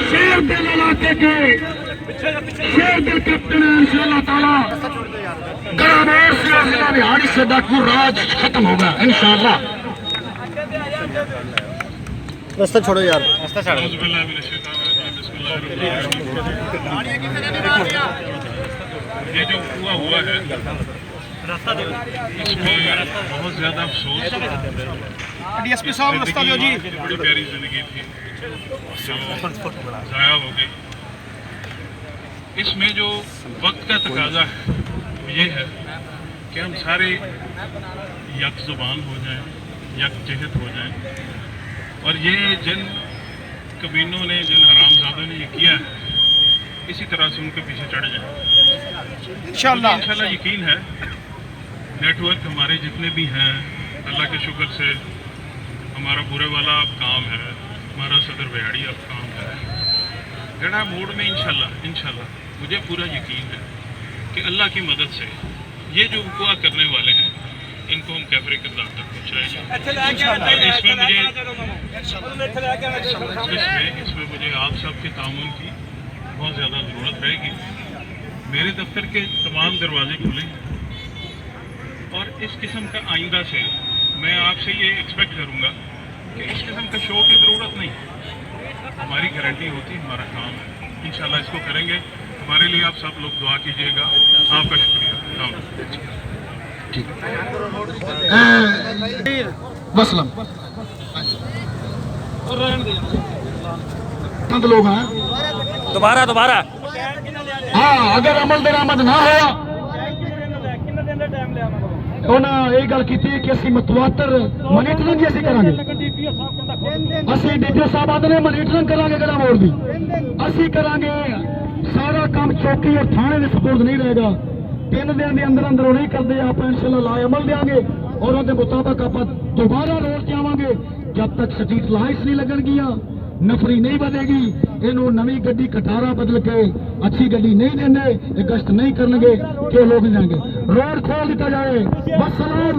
शेर दिल इलाके के शेर दिल कैप्टन है इंशाअल्लाह ताला। गरामोर से जिला बिहारी से डाकू राज खत्म होगा इंशाअल्लाह। रास्ता छोड़ो यार, रास्ता छोड़ो। ये जो हुआ है इसमें बहुत ज्यादा अफसोस। डीएसपी साहब रास्ता दो जी। बड़ी प्यारी जिंदगी थी जाया हो गई। इसमें जो वक्त का तकाजा है ये है कि हम सारे यक जुबान हो जाएं, यकजहत हो जाएं और ये जिन कमीनों ने, जिन हरामजादों ने ये किया है, इसी तरह से उनके पीछे चढ़ जाए इंशाअल्लाह। यकीन है नेटवर्क हमारे जितने भी हैं, अल्लाह के शुक्र से हमारा बुरे वाला अब काम है, हमारा सदर बिहाड़ी अब काम है गड़ा मोड़ में इंशाल्लाह मुझे पूरा यकीन है कि अल्लाह की मदद से ये जो हुआ करने वाले हैं इनको हम कैफरे किरदार तक पहुँचाएंगे। इसमें मुझे आप सबके ताउन की बहुत ज़्यादा ज़रूरत रहेगी। मेरे दफ्तर के तमाम दरवाजे खुले और इस किस्म का आइंदा से मैं आपसे ये एक्सपेक्ट करूँगा कि इस किस्म का शो की ज़रूरत नहीं, हमारी गारंटी होती है, हमारा काम है, इंशाल्लाह इसको करेंगे। हमारे लिए आप सब लोग दुआ कीजिएगा। आपका शुक्रिया। वसलम लोग हैं दोबारा हाँ, अगर अमल दरामद ना हो उन्हें ये गल की कि असं मतवातर मॉनिटरिंग असं करा असं डीपीओ साहब आते हैं मॉनिटरिंग करा गड़ा मोड़ की असं करा सारा काम चौकी और थाने के सपोर्ट नहीं रहेगा। 3 दिन के अंदर अंदर नहीं करते आप इंशाल्लाह लाए अमल देंगे और उनके मुताबिक आप दोबारा रोड से आवांगे। जब तक स्ट्रीट लाइट्स नहीं लगनगियां, नफरी नहीं बदेगी, इनू नवी गड्डी कटारा बदल के अच्छी गड्डी नहीं देंगे, गश्त नहीं करेंगे, के लोग जाएंगे। रोड खोल दिया जाए। बस सलाम।